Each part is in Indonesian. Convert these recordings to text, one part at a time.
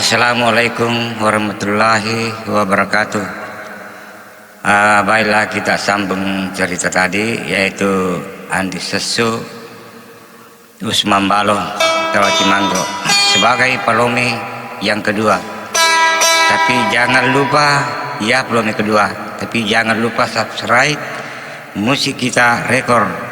Assalamualaikum warahmatullahi wabarakatuh. Baiklah, kita sambung cerita tadi, yaitu Andi Sesu Usman Balo Tawacimanggo sebagai Palome yang kedua. Tapi jangan lupa, ya Palome kedua, tapi jangan lupa subscribe Musik Kita Rekor.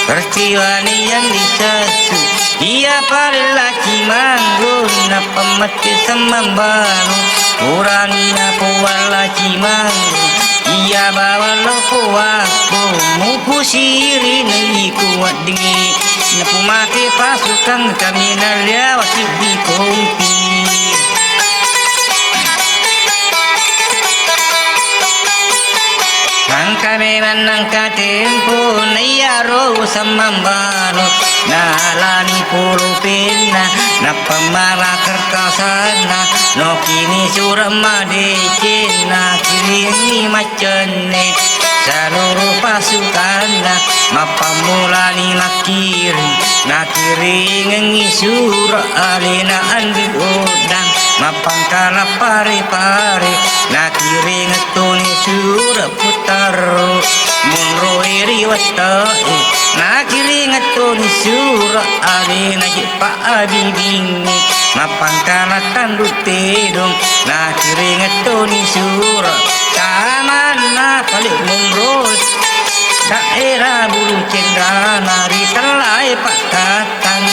Pertiwani yang disesu ia pada Cimanggo na pemati semambaru urani na puwala Cimanggo ia bawa lopo aku muku siri na kuat dingi na pumati pasukan kami na liawasi di kompi. Kami menangka tempo na yaro samambalo nalani pulupina na pamara kertasana no kini suramade cina kirini macene seluruh pasukan mapamulani nakiri ngengi sura alina andi odang mapangkala pare-pare nakiri ngetuni sura putar munro iri watai nakiri ngetuni sura alina jipa abibingi mapangkala tanduk tedong nakiri ngetuni sura kamana balik munro daerah bulu cendana nari telai pakatan.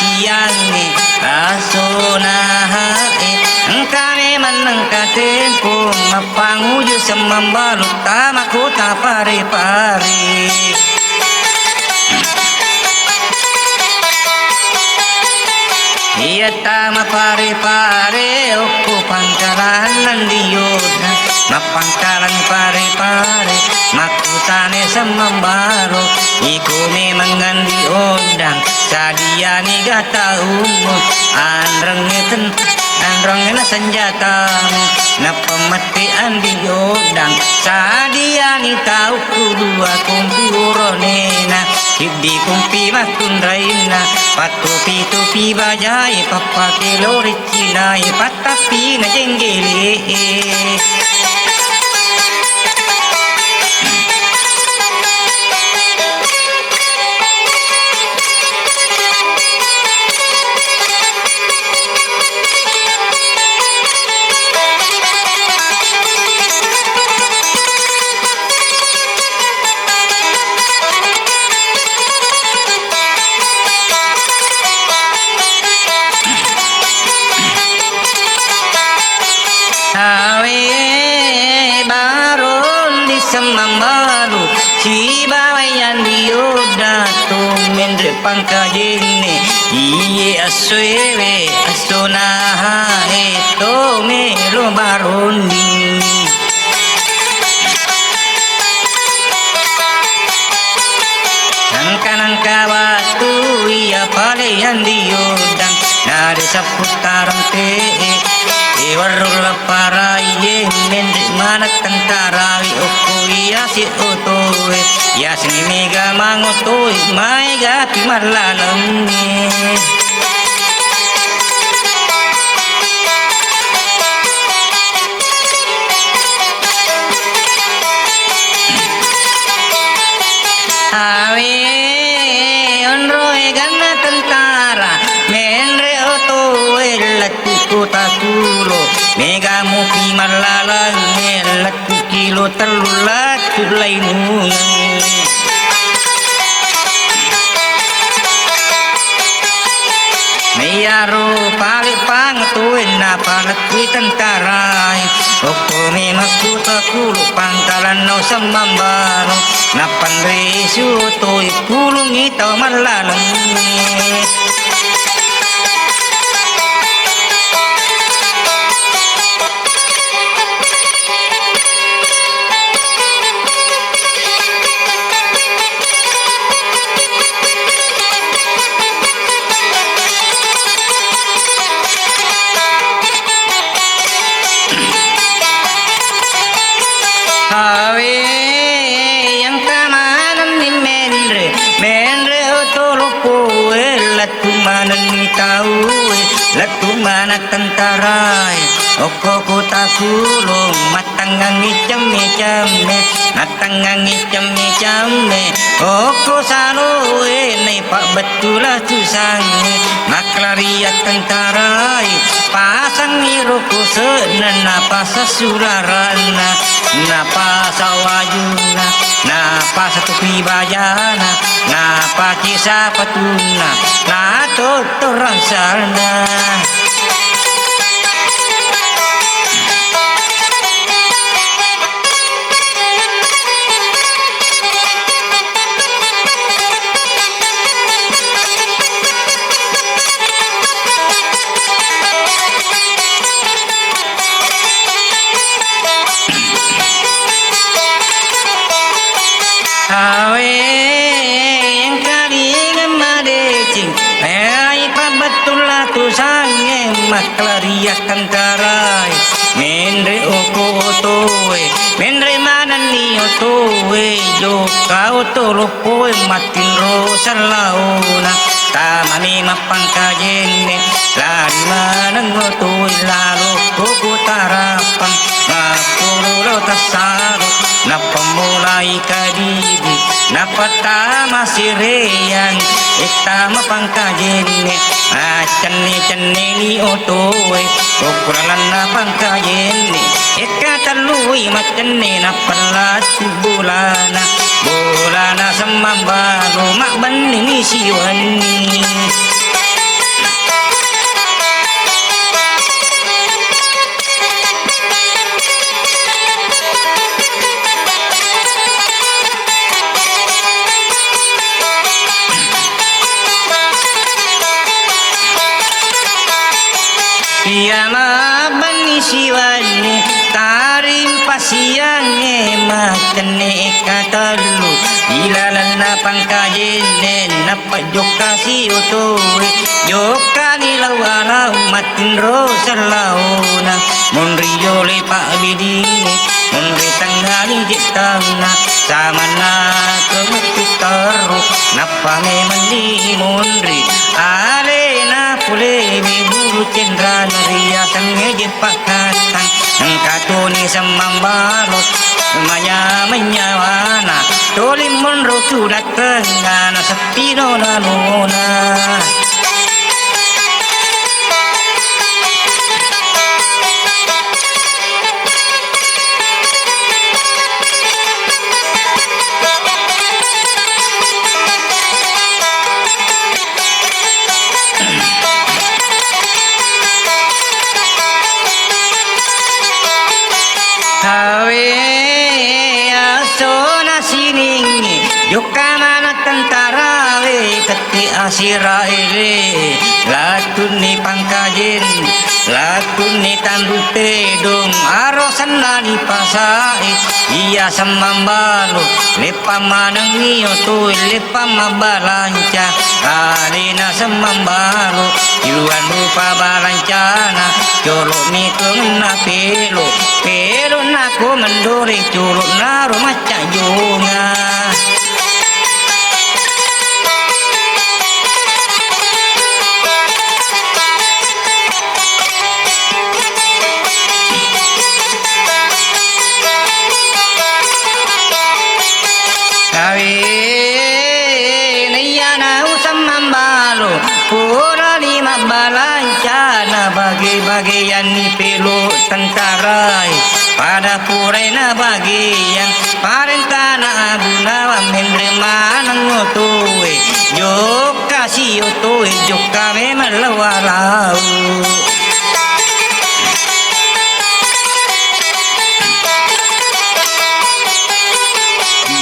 siange asonahae engkane manengka tempo mapanguju semambalu tamaku ta pare-pare iya tama pare-pare oku pangkalan nandiyoda mapangkalan pare-pare makutane semambaro iku memang ngandi ondang sadiani gata umut andrengena senjatamu na pematian di yodang sadiani tau kudua kumpi uronena hibdi kumpi makundraina patupi bajai papake loricinai patapi na jenggele semambalu si bawayan dioda to mendre pangkajene iye aswewe asonaha eto melo barondi nangka batu iya paleyan diodang nade seputaran te warul paraye mendrik mana tentarawi oku iya si otoe ya sini mega mangotoe maiga pimalalami awe onroe gana tentara menre otoe latuku takulo mega mupi malalang latu kilo telulat lainungan Meyaro pali pang tuin na palakwi tentarai Oko memaku takulu pangkalan no samambaro na pandresu toy pulung itaw malalang Latumana tentarai oko kota kulung matangangi cemme oko sanoe nei pak betulah tusange maklaria tentarai pasang iroko senen apa sasurarana napa sawajuna napa satu pribajana napa kisah patuna na totorang sarna maklaria kantarai mendre oko otoe mendre manani otoe jo kau tolopoe matin rosan launa tamami mapangkajene lari manang otoe lalu koko tarapang makulo tasaro napamulai kadidi napatama sireyan itama pangkajene cenne ni otoe ukuralan na pangkajene ikatalui macenne na palat bulana samambalo makbani ni siwani Siama bani siwane tarim pasiange matene katalu ilalan na pangkajene napak joka si otoe joka nilawala matin rosalauna monri jole pak bidine monri tangali jetana samana kemututaru napa memandi monri alena pule buru cendra naria sange pakatan katoni samambalot menyawana tolim monro tunak tengana sepino nanona Yukana tentara we keti asiraile latuni pangkajen latuni tandute dong arosan nani pasai iya samambalo lepa manangi oto lepa mabalanca alina samambalo iluan rupa balancana colok mikung na pelo pelo naku mendore colok na rumah cak jonga bagian ni pelo tentarai pada purena bagian parentana abuna mendre manang otoe joka si otoe joka memang lawalau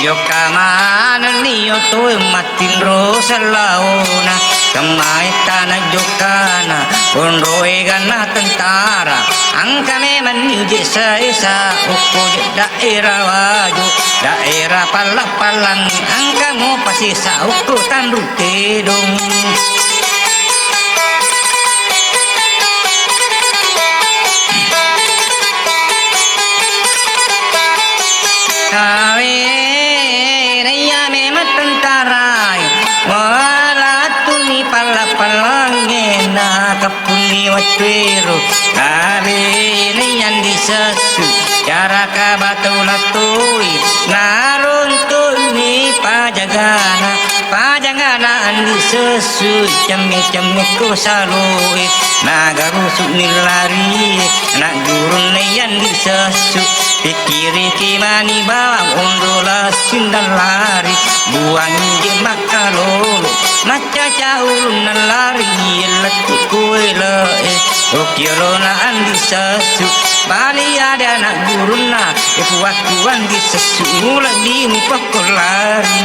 joka mana ni otoe matin rosalauna kamai tanah jokana onroe gana tentara angka memang nyuje saisa uko daerah waju daerah palak-palang angka mo pasti sa uko tandu tedong kawe raya memang tentara palangena kapuni watwero kare niyan disasu cara kabatu latoi naruntu ni pajagana andi sesu cemi ko saloi nagarusuk nilari nak gurun niyan disasu pikiri kimani bawang ondola sindal lari buang je makalolo maca caulun nalari letu kuela okiolo na andi sasu bali ada nak guruna puakuan di sesu mula di mupakolari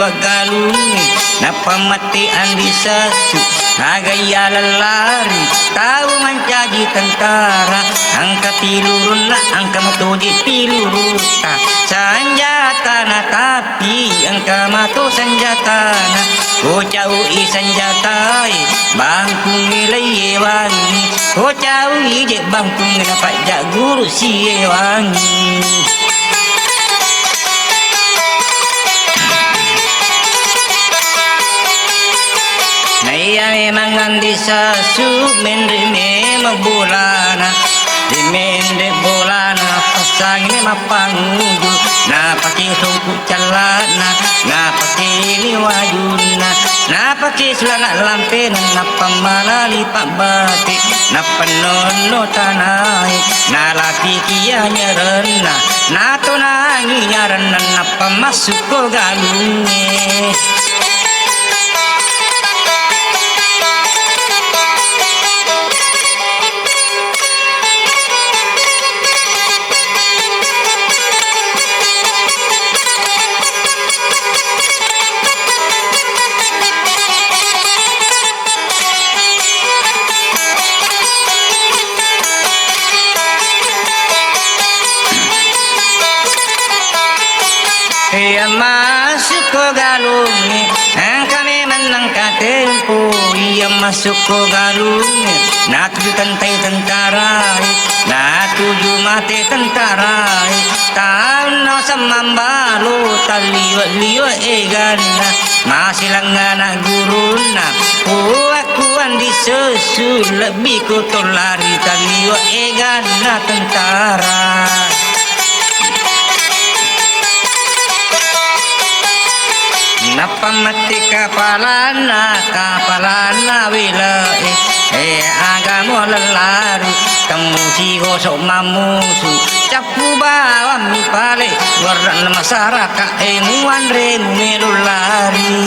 Galuni napa mati andi sasu agaya lalari tahu mencaji tentara angka tilurun na angka matoji tiluruta sanjata na tapi angka mato sanjata na kocau i sanjatai bangku nilai wangi kocau i je bangku napa jak guru si wangi Naya memang andi sasu mendre memang bolana di mendre bolana pasang ni mapangu na pakai songku calana na pakai ni wajuna na pakai Nace selana lampe napa malali pak batik napa nono tanai nalapi kia nyerena nato nangi nyarena napa masuk ke galungnya. Ia masuk ke galungnya, kami menang tempo. Ia masuk ke galungnya, nak tujuh tentai tentara, nak tujuh mati tentara. Tahun no samambalo, taliwa egana, masih langana guruna. Akuan disesu lebih kotor lari taliwa egana tentara. Napa mati kapalana wila agamo lelari temu si gosok mamusu capu bawa mi pale warna masyarakat muan remu melulari.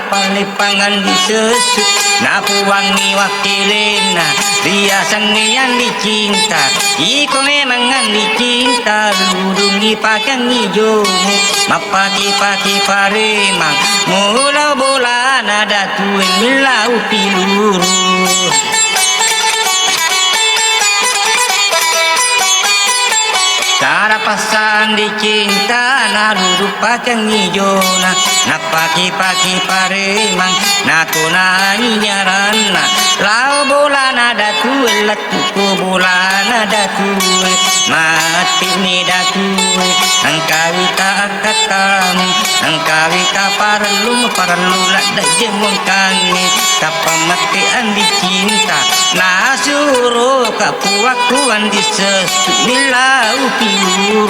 Palipangan disesu napu wangi wakilena dia sangi yang dicinta iko memang yang dicinta ludungi pakang ijomu mapaki paremang mula bola nada tueng milau piluru. Cara pasang dicinta na duduk pakang hijona na paki paremang na tunani nyarana lau bola na datue latuko bola na datue mati ni datue angkawita akatamu angkawita parelu lak dak jemong kange tapa mati andi cinta na suruh kapuakuan disesu milau piluru.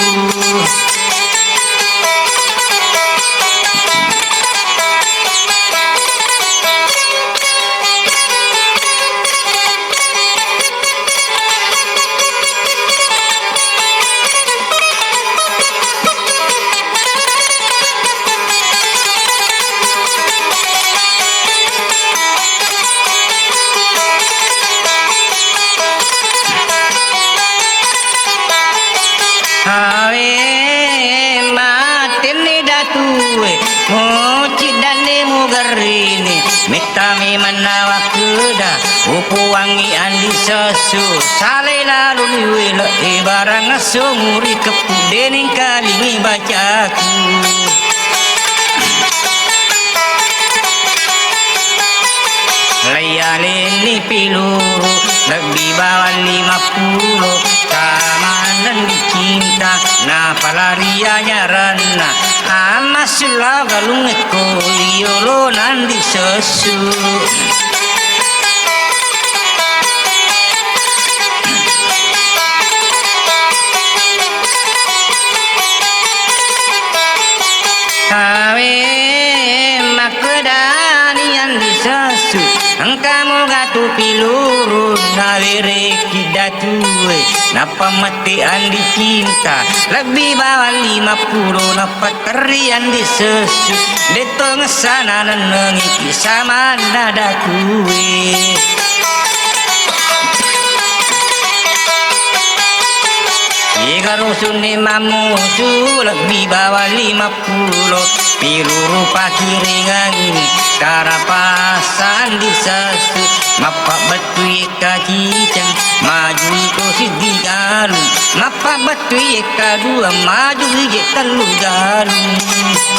Mitami manawa kuda upu wangi andi sesu sale lalu niwela ibarang asumuri kepudening kalingi bacaku. Layalini piluru lebih bawah 50 kamanan dicinta na palarianya rana ama sula galung eko iolo nandi sesu. Kawe makdani yang disesu engkamu gatu piluru nawere kidatue napa mati andi cinta lebih bawah 50 napa terian disesu deto ngesana nenengi kisah mana datue. Jika rusuni mamusu lebih bawah 50 piluru pakiringan karapasan disesu mapa betu kacicang maju iko sidi galung mapa betu dua maju ije telu galung.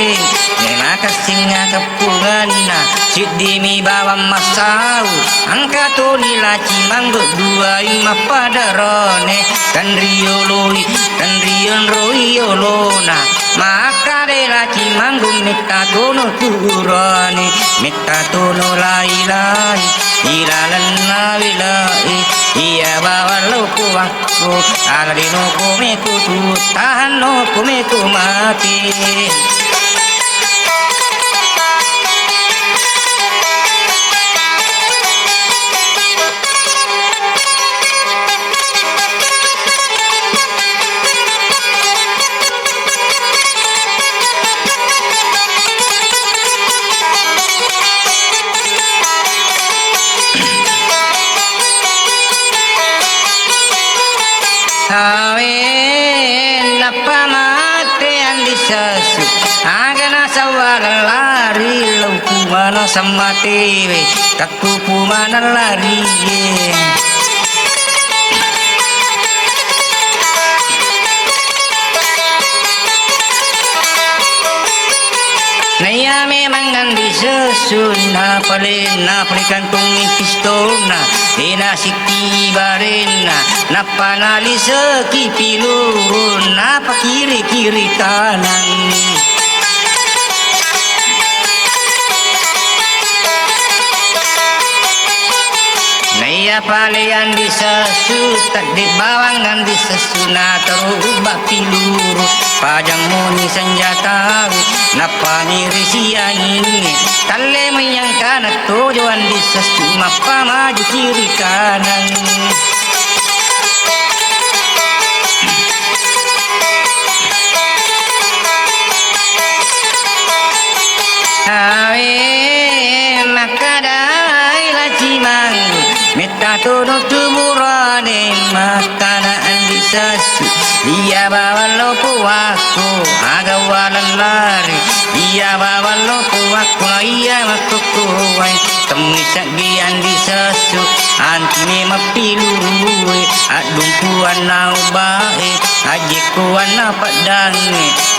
maring maka singa kepungan na sidi mi bawa masau angka nila cimanggo dua ima pada rone kan rion roiolona maka dela cimanggo mita tono turone mita tono lai ilalan wilai iya bawa loku aku ala di no kumeku tu tahan no kumeku mati. Kawin apa mati andi sasu agana sawala lari lupu mana sama tewe kakupu mana lari Naya memang andi sesun na kantung pistolna ina sikti barena na panali seki pilurun na kiri kanan Naya palean di sesu tak di bawangan di sesu na terubah piluru pajang moni senjata napa nyiri siang ini tale menyangka na tujuan di sesu mapa maju kiri kanan maka dai la cimanggu meta tono tumurane makana andi sasu iya bawa lopo aku agawalan lari iya bawa lopo aku iya makukuwai temisak gi andi sasu anti mapilurue adumpuan nau bae ajikuan napadange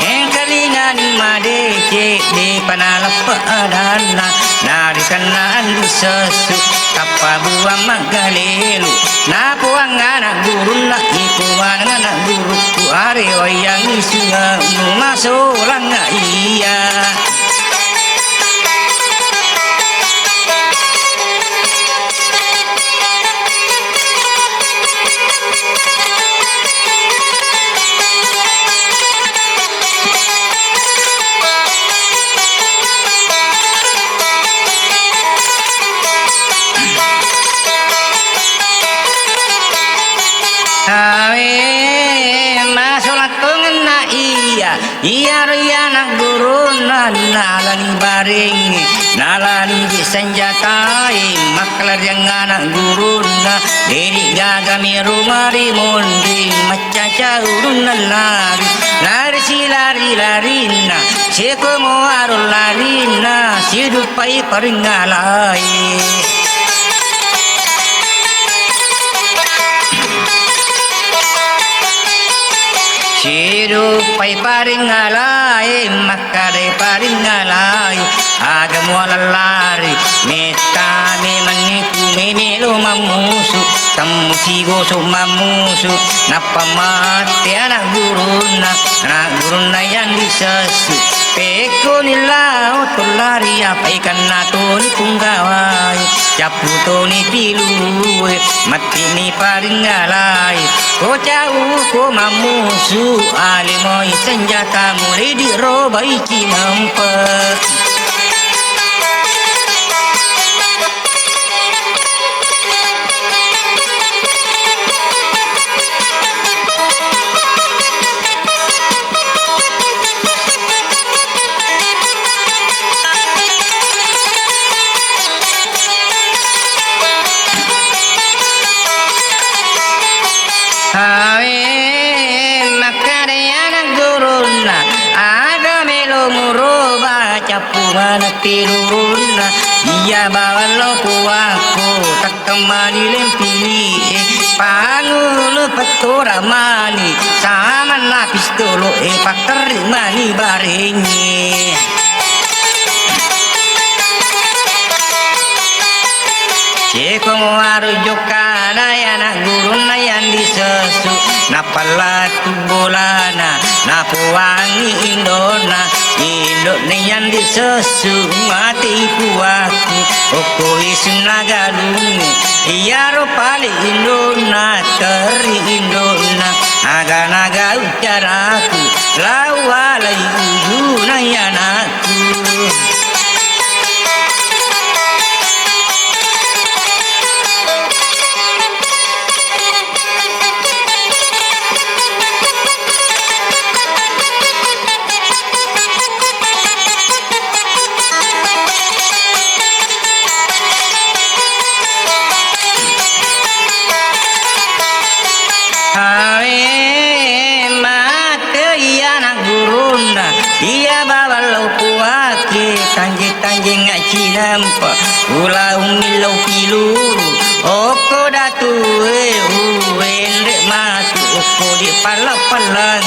kalingan madece di panalapa adana narikana andi sasu kapa buang magalelu na puang anak guru na ikuan anak guruku are wayang isunga masuk iya iya riana guru nalani baring nalani senjatai maklar yang anak guru na diri gagami rumari mundi macaca urun lari si lari na seko moarul lari na sidupai peringalai Sirupai paringalai makare paringalai agam walalari meta me maniku memelo mamusu tamusi goso mamusu napamate anak guruna yang disasu peko nila otolari apa ikan natoni punggawai caputoni pilue mati ni paringalai ko jauh ko mamusu alimoi senjata mulai dirobai cimempet kumana tiruruna iya bawalo kuwaku takkamani lempini pangulu petura mani sama napis dulu pakari mani barengi Ceko arujo kana yana guruna yang disesu napala bolana napuangi indona indone yang disesu mati kuaku oko isuna galungi iya ropali indona teri indona naga ucaraku lawalai ujuna yanaku iya bawalo kuake tanji ngaci nampa ulau milau piluru oko datu uwendek matu oko di pala-palang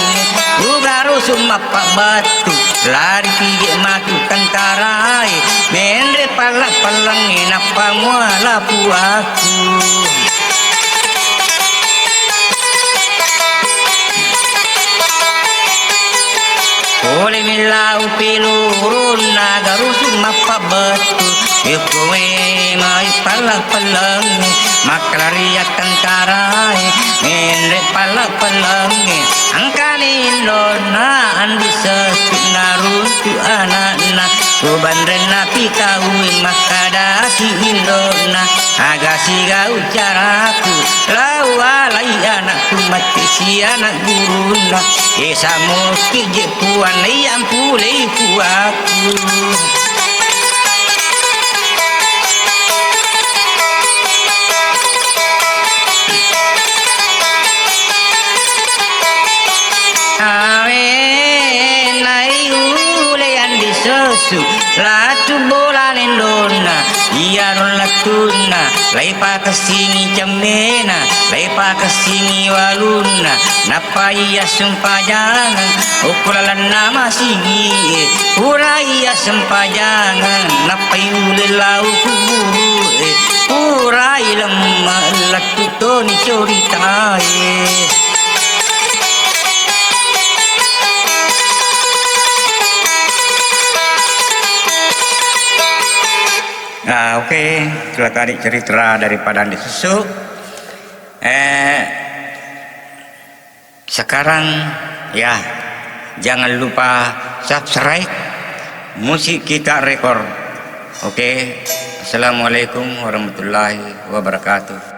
ugaru sumapa batu lari pigi matu kantarai mendre pala-palang napa muala puaku Oleh milau pilurun nagaru sumapa batu Ikowe mai pala-palang maklariat kantarai mendre pala-palang angkani indona andi sesuk naruntu anakna kubandren napi kawi makadasi indona agasi gau caraku lawalai anakku mati si anak guruna esa muski jepuan yang pulih kuaku latu bola nendona iya latuna laipa kesini cemena laipa kesini waluna napa iya sempajangan ukulalan nama sigi pura iya sempajangan napa yule lau kuburu pura ilam latu toni coritai Nah, oke, itulah tadi cerita daripada Andi Susu. Sekarang ya jangan lupa subscribe Musik Kita Rekor. Oke, assalamualaikum warahmatullahi wabarakatuh.